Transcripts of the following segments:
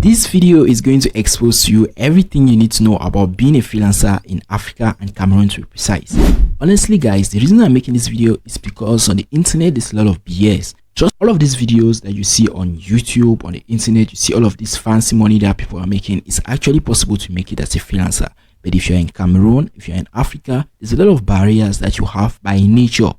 This video is going to expose to you everything you need to know about being a freelancer in Africa and Cameroon, to be precise. Honestly guys, the reason I'm making this video is because on the internet there's a lot of BS. Just all of these videos that you see on YouTube, on the internet, you see all of this fancy money that people are making. It's actually possible to make it as a freelancer. But if you're in Cameroon, if you're in Africa, there's a lot of barriers that you have by nature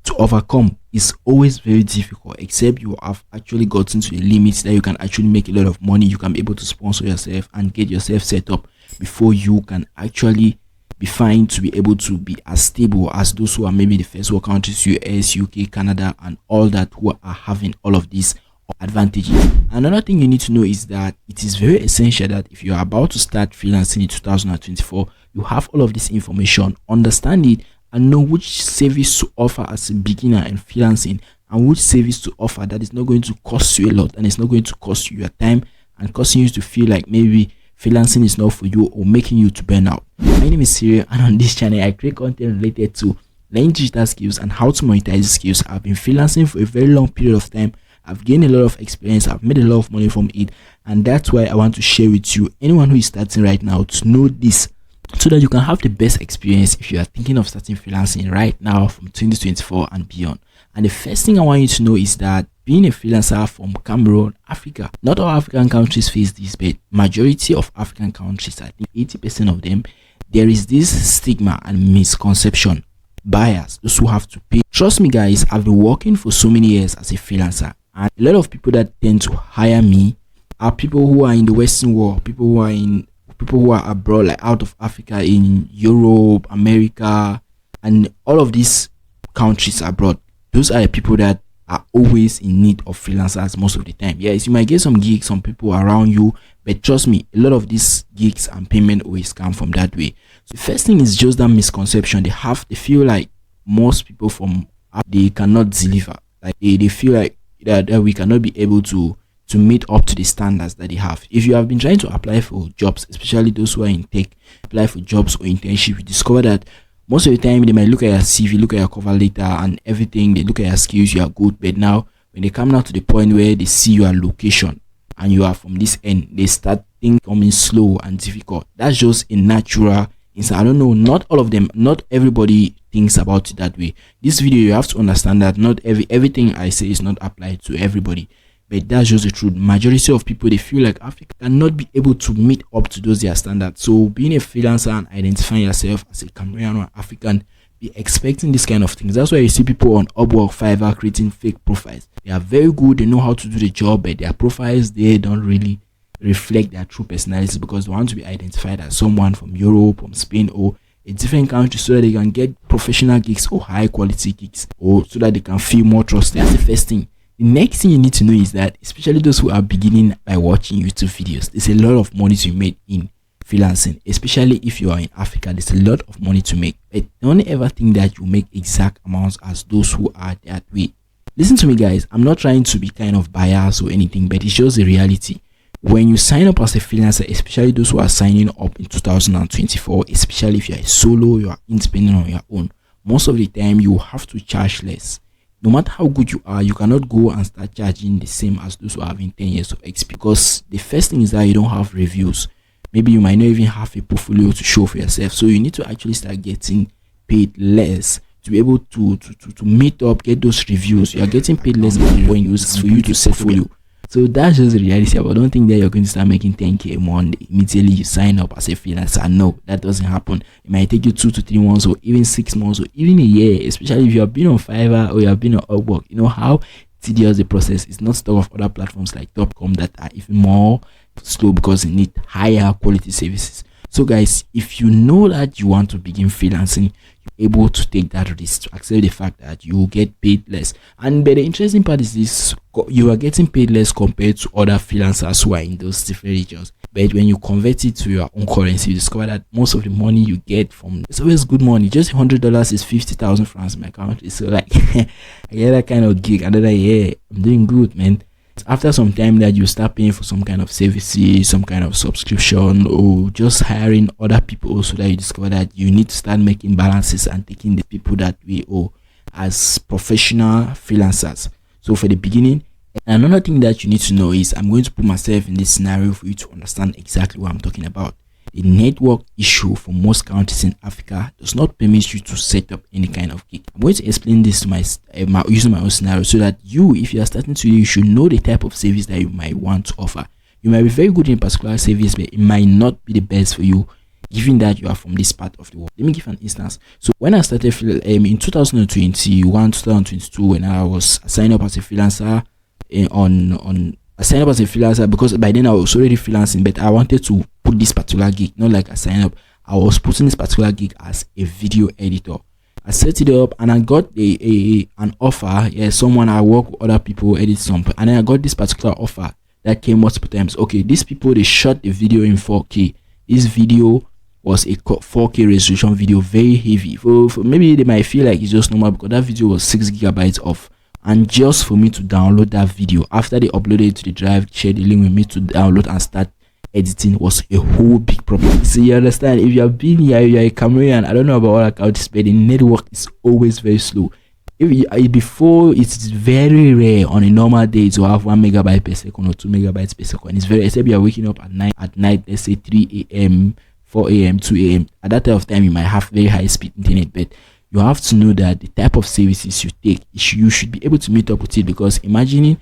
to overcome. Is always very difficult, except you have actually gotten to a limit that you can actually make a lot of money. You can be able to sponsor yourself and get yourself set up before you can actually be fine to be able to be as stable as those who are maybe the first world countries, US, UK, Canada, and all that, who are having all of these advantages. Another thing you need to know is that it is very essential that if you are about to start freelancing in 2024, you have all of this information, understand it, and know which service to offer as a beginner in freelancing, and which service to offer that is not going to cost you a lot and it's not going to cost you your time and causing you to feel like maybe freelancing is not for you or making you to burn out. My name is Syria, and on this channel I create content related to learning digital skills and how to monetize skills. I've been freelancing for a very long period of time. I've gained a lot of experience, I've made a lot of money from it, and that's why I want to share with you, anyone who is starting right now, to know this, so that you can have the best experience if you are thinking of starting freelancing right now from 2024 and beyond. And the first thing I want you to know is that being a freelancer from Cameroon, Africa, not all African countries face this, but majority of African countries, I think 80% of them, there is this stigma and misconception, bias, those who have to pay. Trust me guys, I've been working for so many years as a freelancer, and a lot of people that tend to hire me are people who are in the Western world, people who are abroad, like out of Africa, in Europe, America, and all of these countries abroad. Those are the people that are always in need of freelancers most of the time. Yes, you might get some gigs, some people around you, but trust me, a lot of these gigs and payment always come from that way. So the first thing is just that misconception they feel like most people from they cannot deliver. Like they feel like that we cannot be able to meet up to the standards that they have. If you have been trying to apply for jobs, especially those who are in tech, apply for jobs or internship, you discover that most of the time they might look at your CV, look at your cover letter and everything, they look at your skills, you are good, but now when they come now to the point where they see your location and you are from this end, they start things coming slow and difficult. That's just a natural inside. I don't know, not all of them, not everybody thinks about it that way. This video, you have to understand that not everything I say is not applied to everybody. But that's just the truth. Majority of people, they feel like Africa cannot be able to meet up to those their standards. So being a freelancer and identifying yourself as a Cameroonian or African, be expecting this kind of things. That's why you see people on Upwork, Fiverr creating fake profiles. They are very good, they know how to do the job, but their profiles, they don't really reflect their true personality, because they want to be identified as someone from Europe, from Spain, or a different country, so that they can get professional gigs or high quality gigs, or so that they can feel more trusted. That's the first thing. The next thing you need to know is that, especially those who are beginning by watching YouTube videos, there's a lot of money to be made in freelancing, especially if you are in Africa. There's a lot of money to make, but don't ever think that you make exact amounts as those who are that way. Listen to me guys, I'm not trying to be kind of biased or anything, but it's just a reality. When you sign up as a freelancer, especially those who are signing up in 2024, especially if you are a solo, you are independent on your own, most of the time you have to charge less. No matter how good you are, you cannot go and start charging the same as those who are having 10 years of experience, because the first thing is that you don't have reviews. Maybe you might not even have a portfolio to show for yourself. So you need to actually start getting paid less to be able to meet up, get those reviews. You are getting paid less when you use for you to set for you. So that's just the reality. But don't think that you're going to start making 10k a month immediately you sign up as a freelancer. No, that doesn't happen. It might take you 2 to 3 months, or even 6 months, or even a year, especially if you have been on Fiverr or you have been on Upwork. You know how tedious the process is. Not stuff of other platforms like .com that are even more slow because they need higher quality services. So guys, if you know that you want to begin freelancing, you're able to take that risk, to accept the fact that you will get paid less. And but the interesting part is this: you are getting paid less compared to other freelancers who are in those different regions. But when you convert it to your own currency, you discover that most of the money you get from, it's always good money. Just $100 is 50,000 francs in my country. So like I get that kind of gig, and then yeah, I'm doing good, man. After some time that you start paying for some kind of services, some kind of subscription, or just hiring other people, so that you discover that you need to start making balances and taking the people that we owe as professional freelancers. So for the beginning, And another thing that you need to know is, I'm going to put myself in this scenario for you to understand exactly what I'm talking about. The network issue for most countries in Africa does not permit you to set up any kind of gig. I'm going to explain this to using my own scenario, so that you, if you are starting to, you should know the type of service that you might want to offer. You might be very good in a particular service, but it might not be the best for you, given that you are from this part of the world. Let me give an instance. So when I started in 2021, 2022, when I was signed up as a freelancer, I signed up as a freelancer because by then I was already freelancing, but I wanted to put this particular gig, not like I signed up. I was putting this particular gig as a video editor. I set it up and I got an offer. Yeah, someone, I work with other people, edit some, and then I got this particular offer that came multiple times. Okay, these people, they shot the video in 4K. This video was a 4K resolution video, very heavy. For maybe they might feel like it's just normal because that video was 6 gigabytes of. And just for me to download that video, after they uploaded it to the drive, share the link with me to download and start editing, was a whole big problem. So you understand, if you have been here, you're a Cameroonian, I don't know about other countries, but the network is always very slow. Before, it's very rare on a normal day to have 1 megabyte per second or 2 megabytes per second. It's very, except you are waking up at night, let's say 3 a.m., 4 a.m., 2 a.m. At that time of time, you might have very high speed internet, but you have to know that the type of services you take, you should be able to meet up with it, because imagine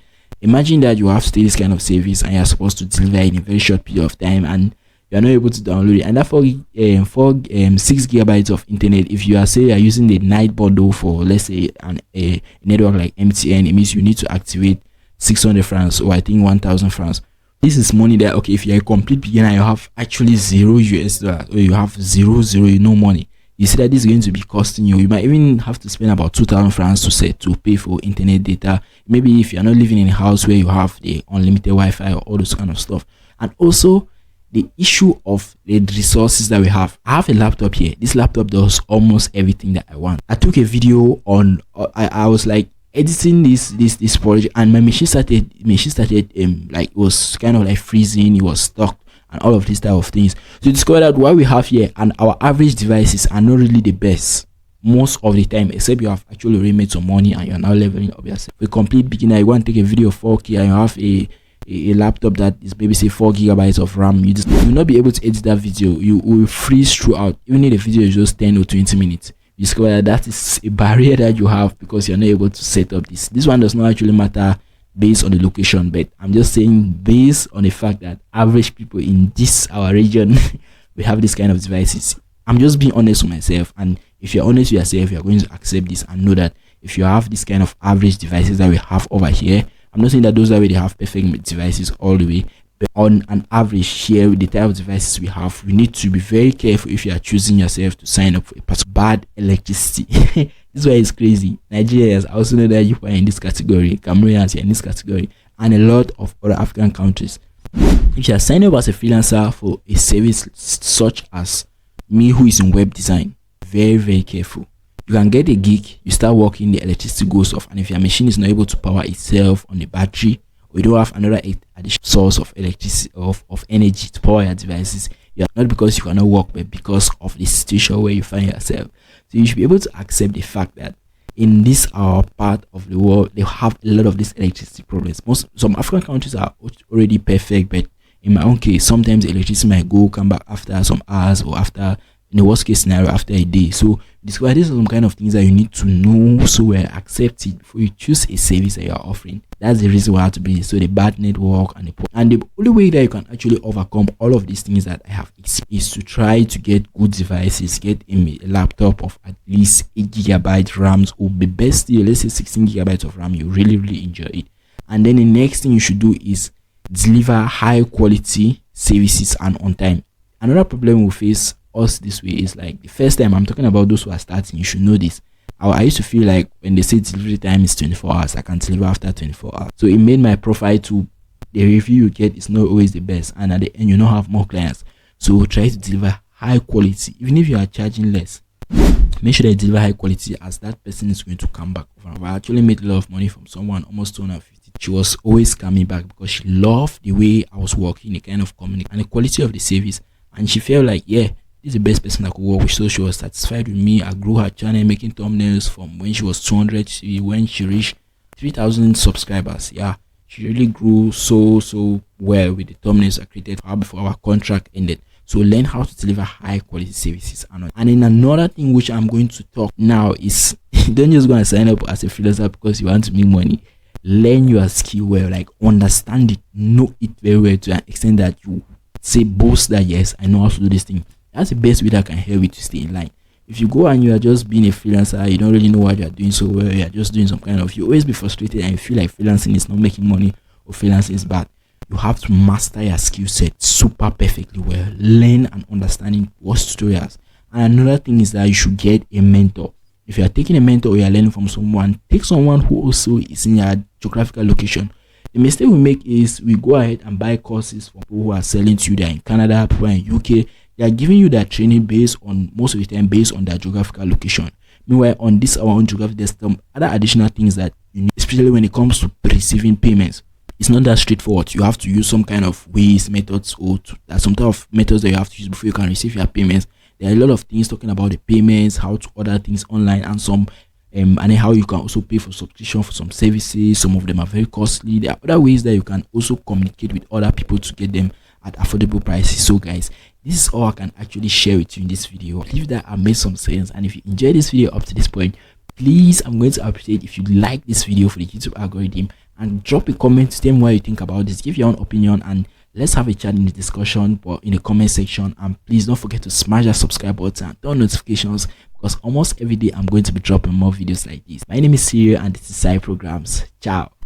that you have to take this kind of service and you're supposed to deliver in a very short period of time and you're not able to download it. And that 6 gigabytes of internet, if you are using the night bundle for, let's say, a network like MTN, it means you need to activate 600 francs, or I think 1000 francs. This is money that, okay, if you're a complete beginner, you have actually $0 or you have zero, no money. You see that this is going to be costing you. You might even have to spend about 2,000 francs to pay for internet data. Maybe if you're not living in a house where you have the unlimited Wi-Fi or all those kind of stuff. And also the issue of the resources that we have. I have a laptop here. This laptop does almost everything that I want. I took a video on. I was like editing this project, and my machine started like, it was kind of like freezing. It was stuck. And all of these type of things. So you discover that what we have here and our average devices are not really the best most of the time, except you have actually already made some money and you're now leveling up yourself. For a complete beginner, you want to take a video of 4K and you have a laptop that is maybe say 4 gigabytes of RAM, you will not be able to edit that video. You will freeze throughout, even if the video is just 10 or 20 minutes. You discover that is a barrier that you have because you're not able to set up this. This one does not actually matter based on the location, but I'm just saying based on the fact that average people in our region we have this kind of devices. I'm just being honest with myself, and if you're honest with yourself, you're going to accept this and know that if you have this kind of average devices that we have over here, I'm not saying that those that way they have perfect devices all the way, but on an average here with the type of devices we have, we need to be very careful if you are choosing yourself to sign up for a bad electricity. This is why it's crazy. Nigerians, I also know that you are in this category. Cameroonians are in this category, and a lot of other African countries. If you are signing up as a freelancer for a service such as me, who is in web design, very, very careful. You can get a gig, you start working, the electricity goes off, and if your machine is not able to power itself on the battery, or you don't have another additional source of electricity of energy to power your devices, you are not because you cannot work, but because of the situation where you find yourself. So you should be able to accept the fact that in this our part of the world, they have a lot of these electricity problems. Some African countries are already perfect, but in my own case, sometimes electricity might come back after some hours, or after, in the worst case scenario, after a day. So discover these are some kind of things that you need to know so well, accept it before you choose a service that you are offering. That's the reason why I have to be. So the bad network and the only way that you can actually overcome all of these things that I have is to try to get good devices. Get a laptop of at least 8 gigabyte RAMs, or the best still, let's say 16 gigabytes of RAM. You really enjoy it. And then the next thing you should do is deliver high quality services and on time. Another problem we face us this way is, like, the first time, I'm talking about those who are starting, you should know this. I used to feel like when they say delivery time is 24 hours, I can deliver after 24 hours. So it made my profile to the review you get is not always the best, and at the end you don't have more clients. So try to deliver high quality, even if you are charging less. Make sure that you deliver high quality, as that person is going to come back over. I actually made a lot of money from someone, almost 250. She was always coming back because she loved the way I was working, the kind of community and the quality of the service, and she felt like, yeah, this is the best person I could work with. So she was satisfied with me. I grew her channel, making thumbnails from when she was 200 to when she reached 3,000 subscribers. Yeah, She really grew so well with the thumbnails I created for her before our contract ended. So learn how to deliver high quality services. And then another thing which I'm going to talk now is don't just go and sign up as a freelancer because you want to make money. Learn your skill well, like understand it, know it very well to an extent that you say boast that yes, I know how to do this thing. That's the best way that can help you to stay in line. If you go and you are just being a freelancer, you don't really know what you are doing so well, you are just doing some kind of, you always be frustrated and you feel like freelancing is not making money or freelancing is bad. You have to master your skill set super perfectly well. Learn and understanding post tutorials. And another thing is that you should get a mentor. If you are taking a mentor or you are learning from someone, take someone who also is in your geographical location. The mistake we make is we go ahead and buy courses from people who are selling to you. They're in Canada, people are in UK. They are giving you that training based on, most of the time, based on their geographical location. Meanwhile, on this our own geography, there's some other additional things that you need, especially when it comes to receiving payments. It's not that straightforward. You have to use some kind of ways, methods, or some type of methods that you have to use before you can receive your payments. There are a lot of things talking about the payments, how to order things online, and some and then how you can also pay for subscription for some services. Some of them are very costly. There are other ways that you can also communicate with other people to get them at affordable prices. So guys, this is all I can actually share with you in this video. I believe that I made some sense, and if you enjoyed this video up to this point, please, I'm going to appreciate if you like this video for the YouTube algorithm, and drop a comment to tell me what you think about this. Give your own opinion and let's have a chat in the discussion or in the comment section. And please don't forget to smash that subscribe button and turn on notifications, because almost every day I'm going to be dropping more videos like this. My name is Sirio and this is Side Programs. Ciao.